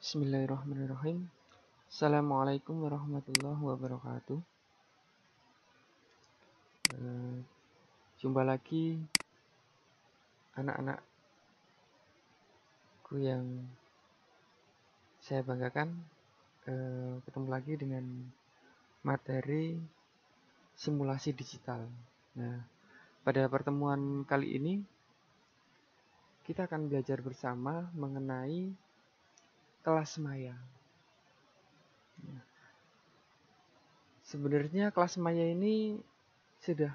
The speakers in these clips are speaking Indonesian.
Bismillahirrahmanirrahim. Assalamualaikum warahmatullahi wabarakatuh. Jumpa lagi anak-anakku yang saya banggakan. Ketemu lagi dengan materi simulasi digital. Nah, pada pertemuan kali ini kita akan belajar bersama mengenai kelas maya. Sebenarnya kelas maya ini sudah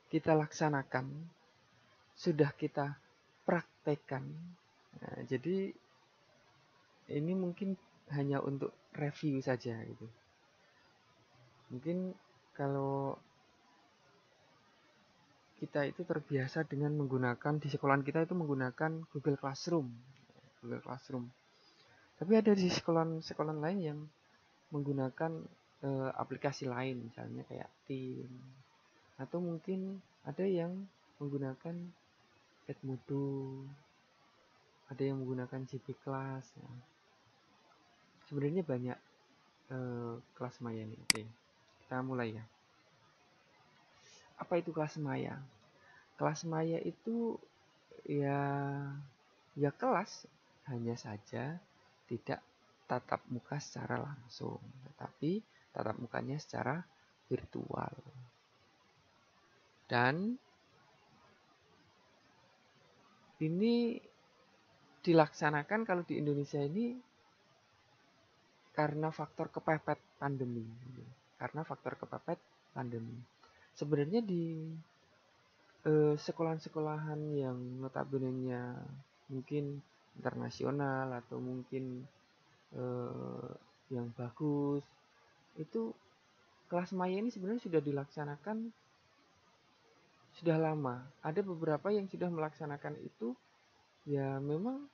kita laksanakan, sudah kita praktekkan. Nah, jadi ini mungkin hanya untuk review saja gitu. Mungkin kalau kita itu terbiasa dengan menggunakan di sekolahan kita itu menggunakan Google Classroom. Tapi ada di sekolahan lain yang menggunakan aplikasi lain, misalnya kayak Team, atau mungkin ada yang menggunakan Edmodo, ada yang menggunakan JP Class. Nah, sebenarnya banyak kelas maya ini. Oke, kita mulai ya. Apa itu kelas maya? Kelas maya itu ya kelas, hanya saja tidak tatap muka secara langsung, tetapi tatap mukanya secara virtual. Dan ini dilaksanakan kalau di Indonesia ini karena faktor kepepet pandemi. Sebenarnya di sekolahan-sekolahan yang notabene-nya mungkin internasional atau mungkin yang bagus, itu kelas maya ini sebenarnya sudah dilaksanakan sudah lama. Ada beberapa yang sudah melaksanakan itu, ya memang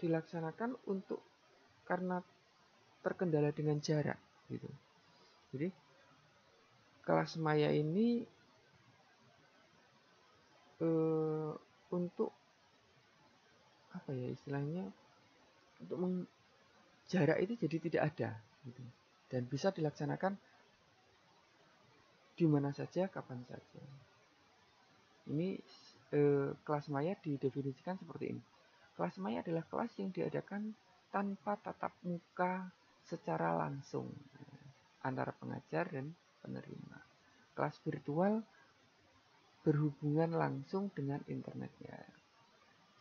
dilaksanakan untuk karena terkendala dengan jarak gitu. Jadi kelas maya ini untuk apa ya istilahnya, untuk jarak itu jadi tidak ada gitu. Dan bisa dilaksanakan di mana saja, kapan saja. Ini kelas maya didefinisikan seperti ini. Kelas maya adalah kelas yang diadakan tanpa tatap muka secara langsung antara pengajar dan penerima. Kelas virtual berhubungan langsung dengan internetnya.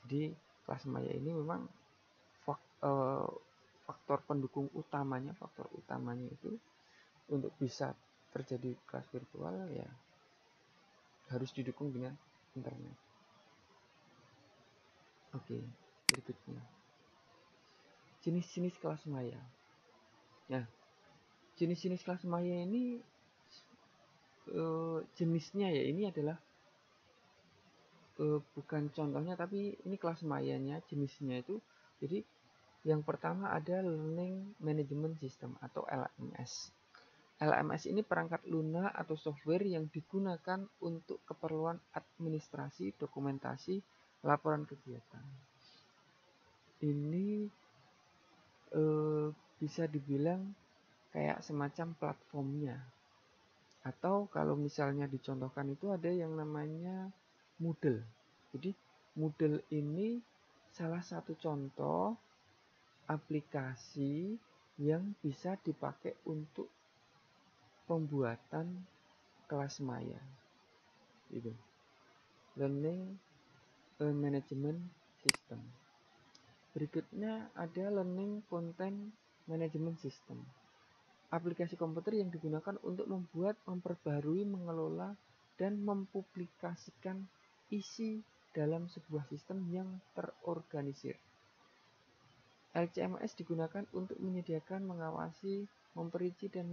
Jadi kelas maya ini memang faktor utamanya itu untuk bisa terjadi kelas virtual ya harus didukung dengan internet. Oke, berikutnya jenis-jenis kelas maya. Nah, jenis-jenis kelas maya ini jenisnya ya ini adalah bukan contohnya, tapi ini kelas mayanya jenisnya itu. Jadi yang pertama ada Learning Management System atau LMS. LMS ini perangkat lunak atau software yang digunakan untuk keperluan administrasi, dokumentasi, laporan kegiatan. Ini bisa dibilang kayak semacam platformnya. Atau kalau misalnya dicontohkan itu ada yang namanya Moodle. Jadi Moodle ini salah satu contoh aplikasi yang bisa dipakai untuk pembuatan kelas maya. Gitu. Learning Management System. Berikutnya ada Learning Content Management System. Aplikasi komputer yang digunakan untuk membuat, memperbarui, mengelola, dan mempublikasikan isi dalam sebuah sistem yang terorganisir. LCMS digunakan untuk menyediakan, mengawasi, memperinci, dan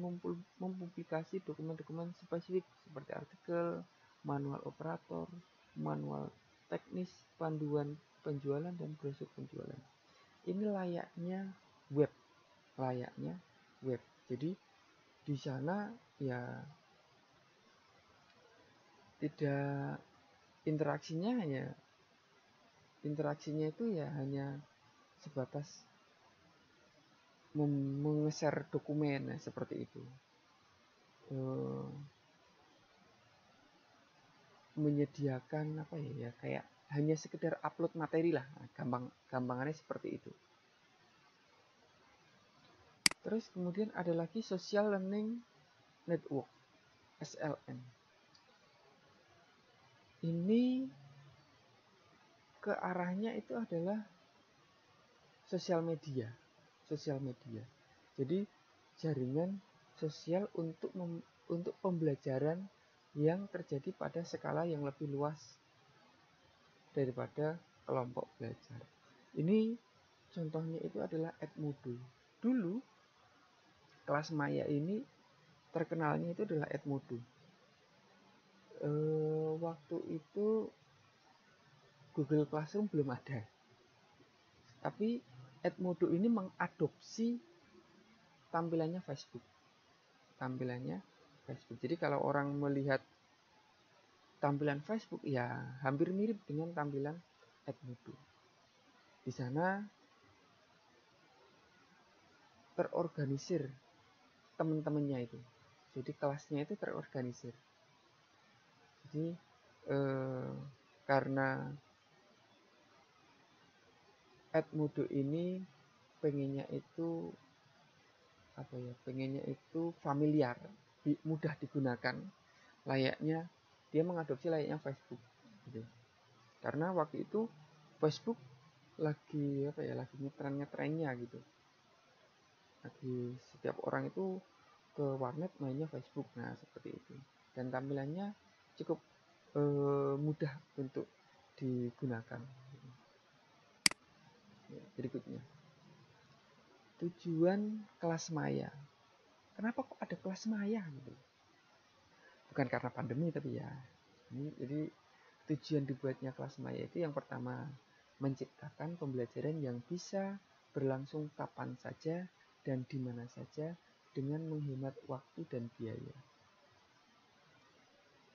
mempublikasi dokumen-dokumen spesifik seperti artikel, manual operator, manual teknis, panduan penjualan, dan brosur penjualan. Ini layaknya web. Jadi di sana ya tidak interaksinya itu ya hanya sebatas meng-share dokumen, nah, seperti itu. Menyediakan apa ya, kayak hanya sekedar upload materi lah, nah, gampangannya seperti itu. Terus kemudian ada lagi Social Learning Network, SLN. Ini ke arahnya itu adalah sosial media. Jadi jaringan sosial untuk pembelajaran yang terjadi pada skala yang lebih luas daripada kelompok belajar. Ini contohnya itu adalah Edmodo. Dulu kelas maya ini terkenalnya itu adalah Edmodo. Waktu itu Google Classroom belum ada. Tapi Edmodo ini mengadopsi tampilannya Facebook. Jadi kalau orang melihat tampilan Facebook, ya hampir mirip dengan tampilan Edmodo. Di sana terorganisir teman-temannya itu. Jadi kelasnya itu terorganisir. Jadi karena Edmodo ini pengennya itu familiar, mudah digunakan, dia mengadopsi layaknya Facebook gitu. Karena waktu itu Facebook lagi ngetrennya gitu. Lagi setiap orang itu ke warnet mainnya Facebook, nah seperti itu. Dan tampilannya cukup mudah untuk digunakan. Berikutnya, tujuan kelas maya. Kenapa kok ada kelas maya gitu? Bukan karena pandemi tapi ya. Jadi tujuan dibuatnya kelas maya itu yang pertama, menciptakan pembelajaran yang bisa berlangsung kapan saja dan di mana saja dengan menghemat waktu dan biaya.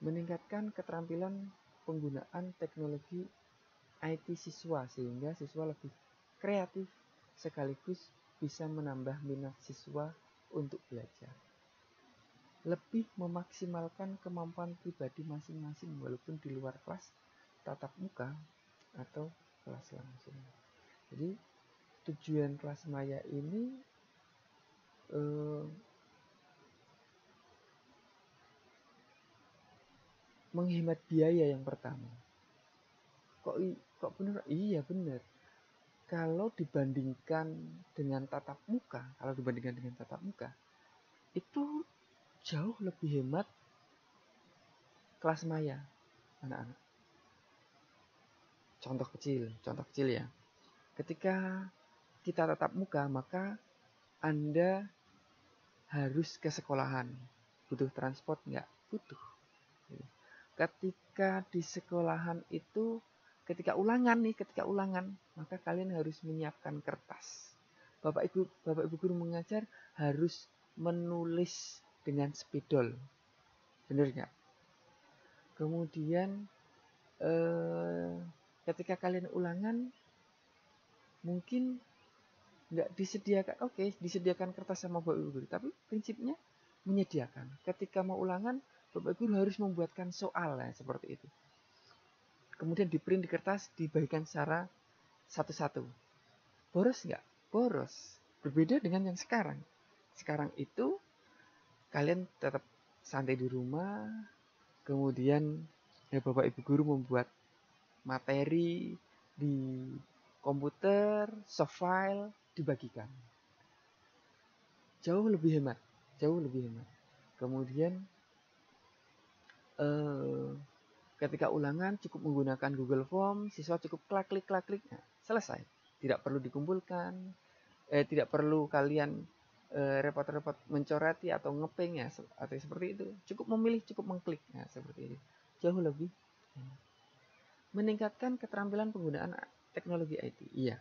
Meningkatkan keterampilan penggunaan teknologi IT siswa sehingga siswa lebih kreatif sekaligus bisa menambah minat siswa untuk belajar. Lebih memaksimalkan kemampuan pribadi masing-masing walaupun di luar kelas tatap muka atau kelas langsung. Jadi tujuan kelas maya ini menghemat biaya yang pertama. Kok bener? Iya bener. Kalau dibandingkan dengan tatap muka, itu jauh lebih hemat kelas maya anak-anak. Contoh kecil ya. Ketika kita tatap muka, maka Anda harus ke sekolahan. Butuh transport nggak? Butuh. Ketika di sekolahan itu, ketika ulangan, maka kalian harus menyiapkan kertas. Bapak Ibu guru mengajar harus menulis dengan spidol. Benar nggak? Kemudian ketika kalian ulangan, mungkin nggak disediakan, disediakan kertas sama Bapak Ibu guru, tapi prinsipnya menyediakan. Ketika mau ulangan, Bapak Ibu guru harus membuatkan soal seperti itu. Kemudian di print di kertas, dibagikan secara satu-satu. Boros nggak? Boros. Berbeda dengan yang sekarang. Sekarang itu kalian tetap santai di rumah, kemudian Bapak Ibu guru membuat materi di komputer, soft file, dibagikan. Jauh lebih hemat. Kemudian ketika ulangan cukup menggunakan Google Form, siswa cukup klik, selesai. Tidak perlu dikumpulkan, tidak perlu kalian repot-repot mencoreti atau ngeping ya, atau seperti itu. Cukup memilih, cukup mengklik, seperti itu. Jauh lebih meningkatkan keterampilan penggunaan teknologi IT. Iya.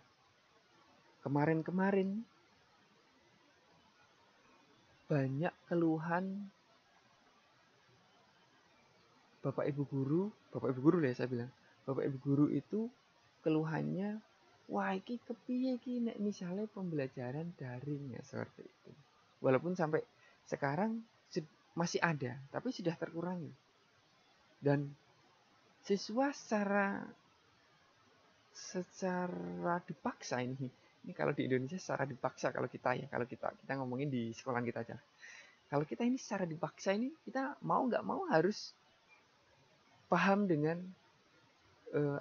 Kemarin banyak keluhan Bapak Ibu guru lah ya saya bilang. Bapak Ibu guru itu keluhannya wah iki kepiye iki nek misalnya pembelajaran daring ya seperti itu. Walaupun sampai sekarang masih ada, tapi sudah terkurangi. Dan siswa secara dipaksa ini kalau di Indonesia secara dipaksa, kalau kita ngomongin di sekolah kita aja. Kalau kita ini secara dipaksa ini, kita mau nggak mau harus paham dengan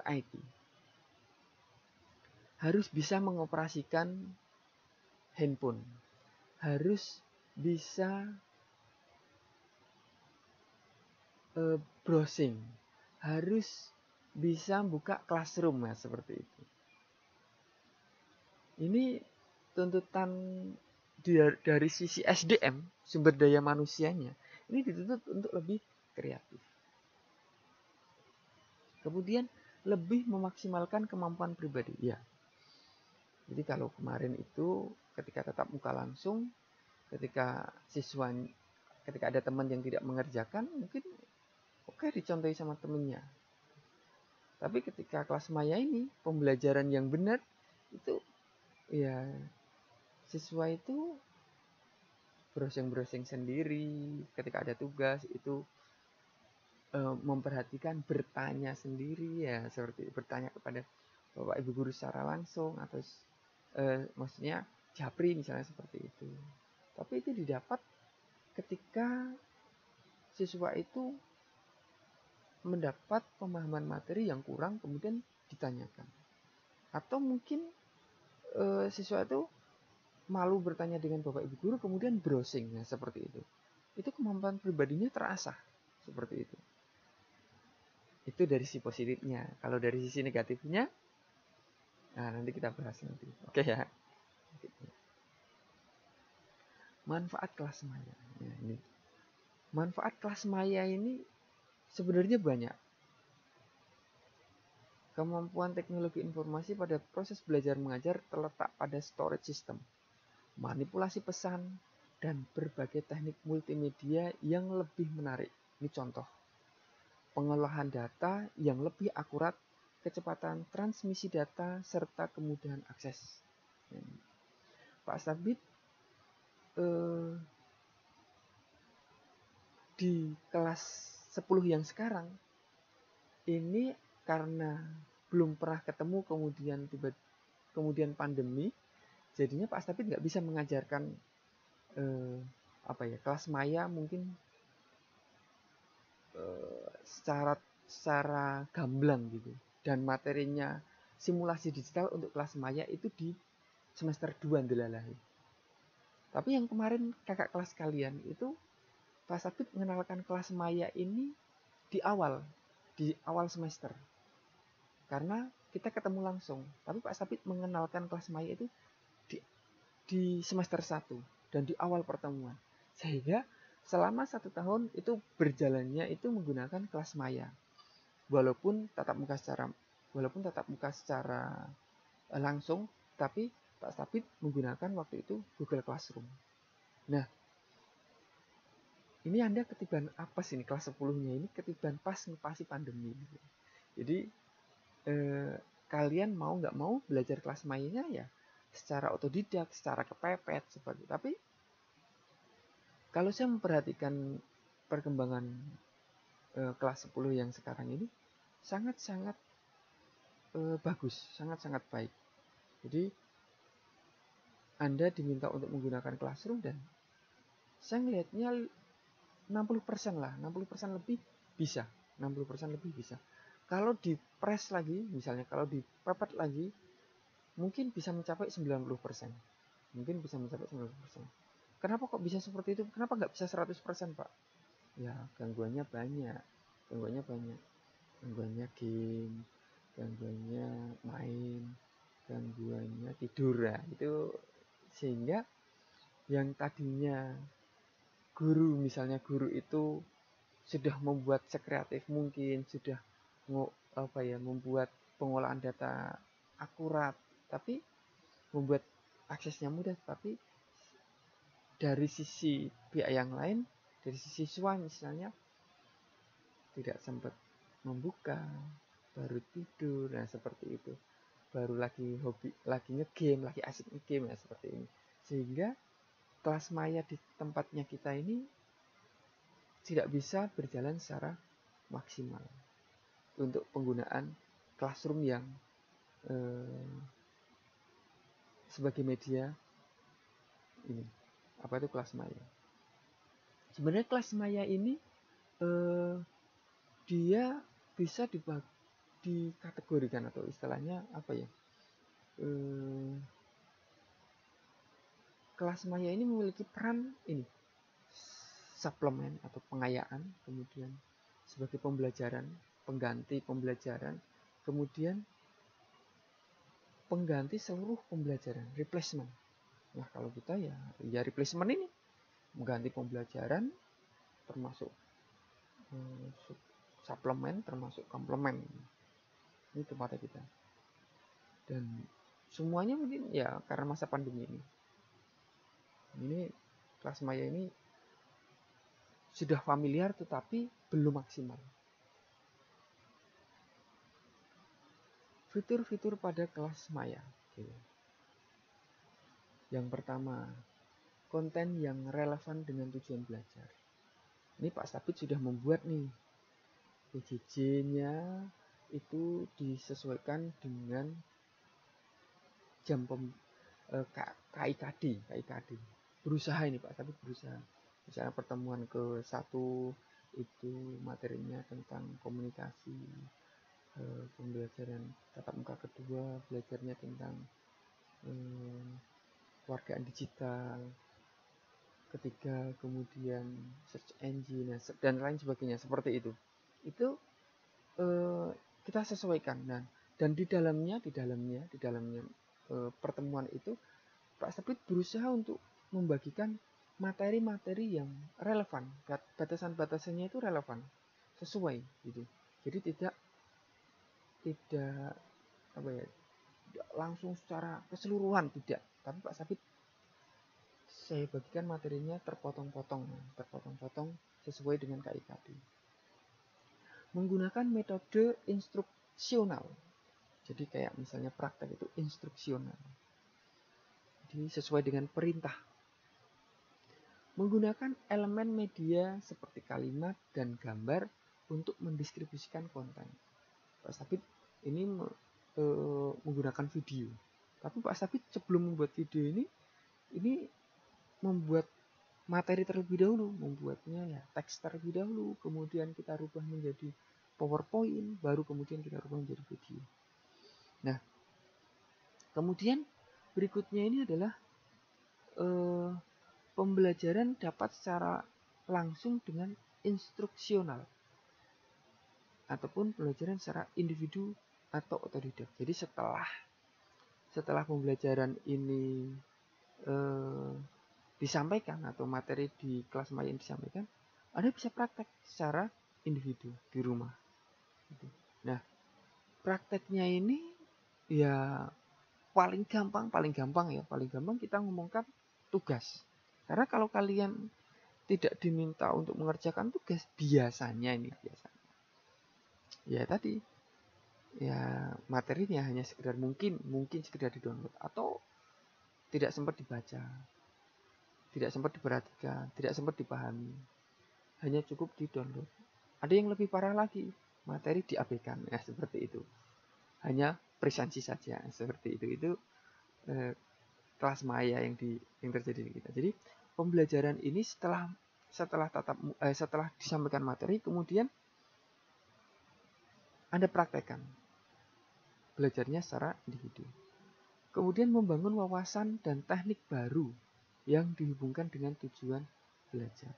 IT. Harus bisa mengoperasikan handphone. Harus bisa browsing. Harus bisa buka classroom ya, seperti itu. Ini tuntutan dari sisi SDM, sumber daya manusianya, ini dituntut untuk lebih kreatif. Kemudian lebih memaksimalkan kemampuan pribadi. Ya. Jadi kalau kemarin itu ketika tatap muka langsung, ketika ada teman yang tidak mengerjakan, mungkin oke dicontohi sama temennya. Tapi ketika kelas maya ini, pembelajaran yang benar itu ya siswa itu browsing sendiri, ketika ada tugas itu memperhatikan, bertanya sendiri ya, seperti bertanya kepada Bapak Ibu guru secara langsung, atau maksudnya japri misalnya, seperti itu. Tapi itu didapat ketika siswa itu mendapat pemahaman materi yang kurang kemudian ditanyakan. Atau mungkin siswa itu malu bertanya dengan Bapak Ibu guru kemudian browsing ya, seperti itu. Itu kemampuan pribadinya terasah, seperti itu. Itu dari sisi positifnya. Kalau dari sisi negatifnya, nah nanti kita bahas nanti. Oke ya. Manfaat kelas maya. Ya, ini. Manfaat kelas maya ini sebenarnya banyak. Kemampuan teknologi informasi pada proses belajar mengajar terletak pada storage system, manipulasi pesan, dan berbagai teknik multimedia yang lebih menarik. Ini contoh. Pengolahan data yang lebih akurat, kecepatan transmisi data, serta kemudahan akses. Pak Sabit di kelas 10 yang sekarang ini karena belum pernah ketemu, kemudian pandemi, jadinya Pak Sabit nggak bisa mengajarkan kelas maya mungkin secara gamblang gitu. Dan materinya simulasi digital untuk kelas maya itu di semester 2 delalahi. Tapi yang kemarin kakak kelas kalian itu Pak Sabit mengenalkan kelas maya ini di awal semester. Karena kita ketemu langsung. Tapi Pak Sabit mengenalkan kelas maya itu di semester 1 dan di awal pertemuan. Sehingga selama 1 tahun itu berjalannya itu menggunakan kelas maya. Walaupun tatap muka secara langsung, tapi Pak Sabit menggunakan waktu itu Google Classroom. Nah, ini Anda ketiban apes ini, kelas 10-nya ini ketiban pas ngepasi pandemi. Jadi kalian mau nggak mau belajar kelas mayanya ya secara otodidak, secara kepepet seperti. Tapi kalau saya memperhatikan perkembangan kelas 10 yang sekarang ini sangat-sangat bagus, sangat-sangat baik. Jadi Anda diminta untuk menggunakan Classroom dan saya ngelihatnya 60% lah, 60% lebih bisa. 60% lebih bisa. Kalau di press lagi, misalnya kalau dipepet lagi, mungkin bisa mencapai 90%. Mungkin bisa mencapai 90%. Kenapa kok bisa seperti itu? Kenapa nggak bisa 100%, Pak? Ya, gangguannya banyak. Gangguannya game, gangguannya main, gangguannya tidur ya. Itu sehingga yang tadinya guru itu sudah membuat sekreatif mungkin, sudah membuat pengolahan data akurat, tapi membuat aksesnya mudah, tapi dari sisi pihak yang lain, dari sisi siswa misalnya tidak sempat membuka, baru tidur, nah seperti itu. baru lagi hobi, lagi ngegame, lagi asik ngegame ya seperti ini. Sehingga kelas maya di tempatnya kita ini tidak bisa berjalan secara maksimal untuk penggunaan classroom yang sebagai media ini. Apa itu kelas maya? Sebenarnya kelas maya ini dia bisa dikategorikan atau istilahnya apa ya? Kelas maya ini memiliki peran ini, suplemen atau pengayaan, kemudian sebagai pembelajaran, pengganti pembelajaran, kemudian pengganti seluruh pembelajaran, replacement. Nah kalau kita ya replacement ini mengganti pembelajaran, termasuk suplemen, termasuk komplement. Ini tempatnya kita. Dan semuanya mungkin ya karena masa pandemi ini. Ini kelas maya ini sudah familiar tetapi belum maksimal. Fitur-fitur pada kelas maya. Yang pertama, konten yang relevan dengan tujuan belajar. Ini Pak Stabit sudah membuat nih PJJ-nya itu disesuaikan dengan jam KIKD. Berusaha ini Pak Stabit berusaha. Misalnya pertemuan ke-1 itu materinya tentang komunikasi, pembelajaran tatap muka kedua belajarnya tentang kewargaan digital, ketiga kemudian search engine dan lain sebagainya seperti itu kita sesuaikan. Dan di dalamnya pertemuan itu Pak Stepit berusaha untuk membagikan materi-materi yang relevan, batasan-batasannya itu relevan, sesuai gitu. Jadi tidak apa ya, langsung secara keseluruhan, tidak, tapi Pak Stepit saya bagikan materinya terpotong-potong sesuai dengan KIKD. Menggunakan metode instruksional. Jadi kayak misalnya praktek itu instruksional. Jadi sesuai dengan perintah. Menggunakan elemen media seperti kalimat dan gambar untuk mendistribusikan konten. Pak Sabit ini menggunakan video. Tapi Pak Sabit sebelum membuat video ini membuat materi terlebih dahulu, membuatnya ya teks terlebih dahulu, kemudian kita rubah menjadi PowerPoint, baru kemudian kita rubah menjadi video. Nah, kemudian berikutnya ini adalah pembelajaran dapat secara langsung dengan instruksional ataupun pembelajaran secara individu atau otodidak. Jadi setelah pembelajaran ini disampaikan atau materi di kelas maya yang disampaikan, Anda bisa praktek secara individu di rumah. Nah, prakteknya ini ya paling gampang kita ngomongkan tugas. Karena kalau kalian tidak diminta untuk mengerjakan tugas, biasanya ya tadi ya materinya hanya sekedar mungkin sekedar di-download atau tidak sempat dibaca, tidak sempat diperhatikan, tidak sempat dipahami, hanya cukup di-download. Ada yang lebih parah lagi, materi diabaikan, ya seperti itu, hanya presensi saja, seperti itu kelas maya yang terjadi di kita. Jadi pembelajaran ini setelah disampaikan materi, kemudian Anda praktekkan belajarnya secara individu. Kemudian membangun wawasan dan teknik baru yang dihubungkan dengan tujuan belajar.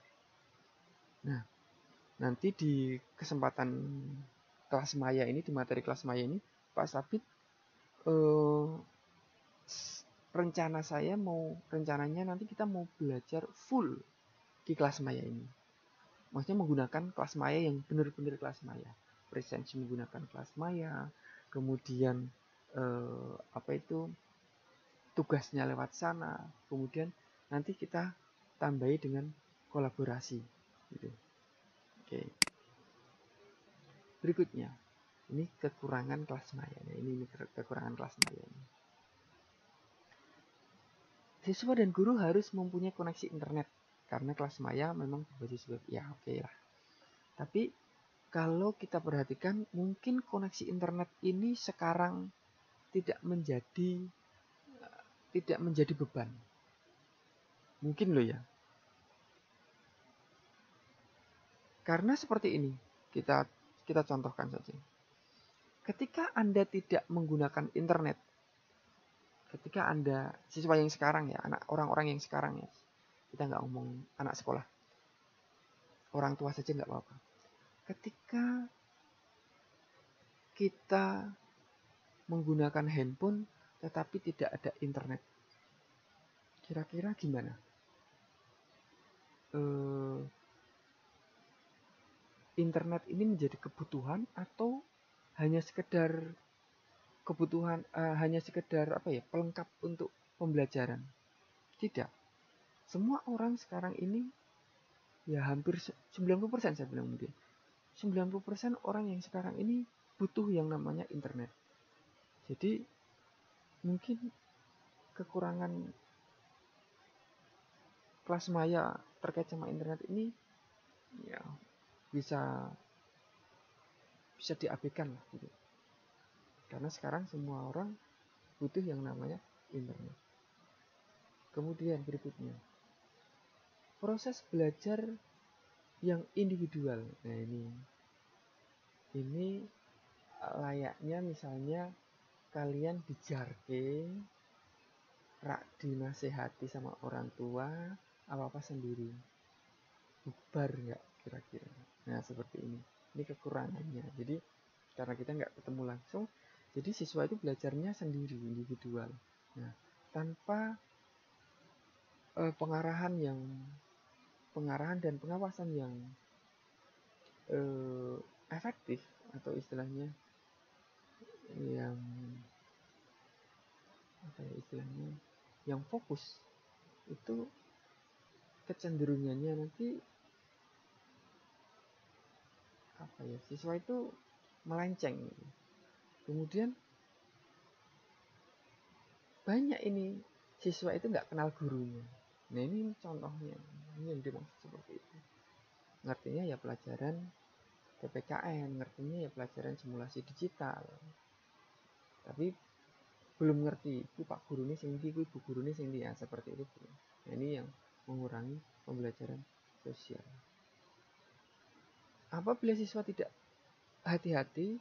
Nah, nanti di kesempatan kelas maya ini, di materi kelas maya ini, Pak Sabit rencananya nanti kita mau belajar full di kelas maya ini. Maksudnya menggunakan kelas maya yang benar-benar kelas maya. Presensi menggunakan kelas maya, kemudian tugasnya lewat sana, kemudian nanti kita tambahi dengan kolaborasi gitu. Oke. Berikutnya Ini kekurangan kelas maya. Ini kekurangan kelas maya. Siswa dan guru harus mempunyai koneksi internet karena kelas maya memang berbasis web. Ya oke lah. Tapi kalau kita perhatikan, mungkin koneksi internet ini sekarang tidak menjadi beban. Mungkin loh ya. Karena seperti ini, kita contohkan saja. Ketika Anda tidak menggunakan internet, ketika Anda siswa yang sekarang ya, orang-orang yang sekarang ya, kita nggak ngomong anak sekolah, orang tua saja nggak apa-apa. Ketika kita menggunakan handphone tetapi tidak ada internet, kira-kira gimana? Internet ini menjadi kebutuhan atau hanya sekedar kebutuhan, hanya sekedar pelengkap untuk pembelajaran? Tidak. Semua orang sekarang ini ya hampir 90% saya bilang mungkin 90% orang yang sekarang ini butuh yang namanya internet. Jadi mungkin kekurangan kelas maya terkait sama internet ini ya bisa diabaikan lah gitu. Karena sekarang semua orang butuh yang namanya internet. Kemudian berikutnya, proses belajar yang individual. Nah ini layaknya misalnya kalian dijarke, rak dinasehati sama orang tua, apa-apa sendiri. Bubar nggak kira-kira? Nah seperti ini kekurangannya. Jadi karena kita nggak ketemu langsung, jadi siswa itu belajarnya sendiri, individual. Nah, tanpa pengarahan dan pengawasan yang efektif atau istilahnya yang fokus, itu kecenderungannya nanti siswa itu melenceng. Kemudian banyak ini siswa itu nggak kenal gurunya. Nah ini contohnya, ini yang dimaksud seperti itu. Ngertinya ya pelajaran PPKN, ngertinya ya pelajaran simulasi digital, tapi belum ngerti itu pak guru ini sing ndi, ibu guru ini sing ndi, ya seperti itu. Nah, ini yang mengurangi pembelajaran sosial. Apabila siswa tidak hati-hati,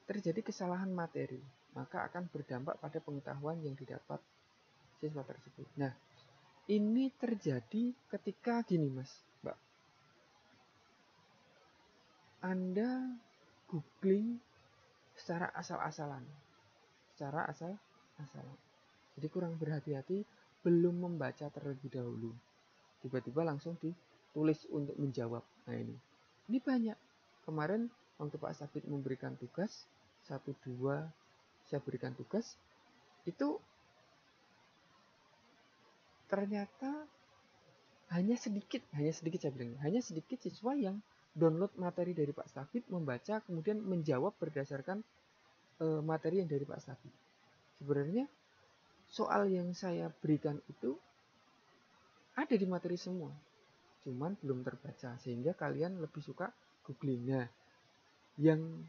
terjadi kesalahan materi, maka akan berdampak pada pengetahuan yang didapat siswa tersebut. Nah, ini terjadi ketika gini Mas, Mbak. Anda googling secara asal-asalan. Jadi kurang berhati-hati, belum membaca terlebih dahulu. Tiba-tiba langsung ditulis untuk menjawab. Nah ini banyak. Kemarin waktu Pak Sabit memberikan tugas, 1-2 saya berikan tugas, itu ternyata hanya sedikit saya bilang, hanya sedikit siswa yang download materi dari Pak Sabit, membaca, kemudian menjawab berdasarkan materi yang dari Pak Sabit. Sebenarnya soal yang saya berikan itu ada di materi semua, cuman belum terbaca, sehingga kalian lebih suka googling. Nah, yang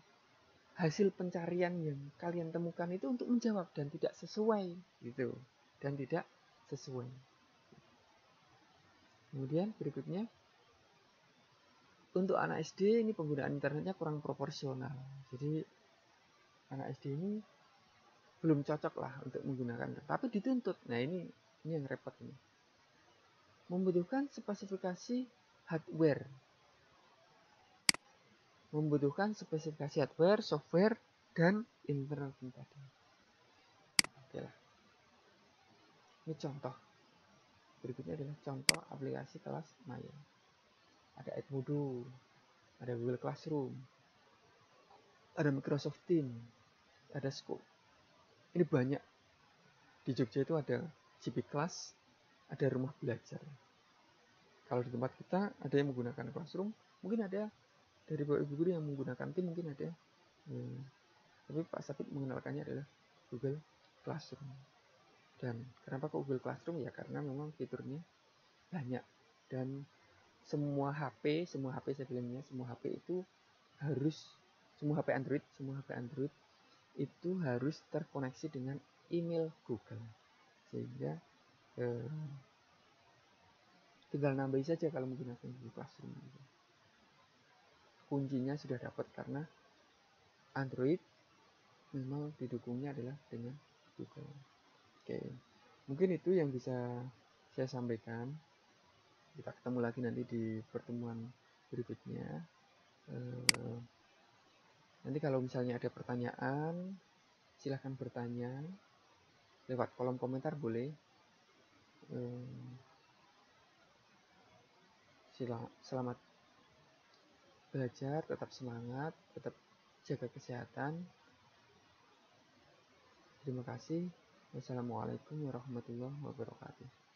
hasil pencarian yang kalian temukan itu untuk menjawab dan tidak sesuai gitu, Kemudian berikutnya, untuk anak SD ini penggunaan internetnya kurang proporsional. Jadi anak SD ini belum cocok lah untuk menggunakan, tapi dituntut. Nah ini yang repot ini. Membutuhkan spesifikasi hardware, software, dan internet tadi. Oke lah. Ini contoh. Berikutnya adalah contoh aplikasi kelas maya. Ada Edmodo, ada Google Classroom, ada Microsoft Teams, ada Scope. Ini banyak. Di Jogja itu ada CP Class, ada rumah belajar. Kalau di tempat kita ada yang menggunakan Classroom, mungkin ada dari Bapak Ibu guru yang menggunakan Tim mungkin ada, tapi Pak Sabit mengenalkannya adalah Google Classroom. Dan kenapa kok Google Classroom? Ya karena memang fiturnya banyak dan semua HP saya bilangnya, semua HP itu harus, semua HP Android itu harus terkoneksi dengan email Google, sehingga tinggal nambahin saja kalau menggunakan Google Classroom. Kuncinya sudah dapat karena Android memang didukungnya adalah dengan Google. Oke, mungkin itu yang bisa saya sampaikan. Kita ketemu lagi nanti di pertemuan berikutnya. Nanti kalau misalnya ada pertanyaan, silahkan bertanya lewat kolom komentar boleh. Selamat belajar, tetap semangat, tetap jaga kesehatan. Terima kasih. Wassalamualaikum warahmatullahi wabarakatuh.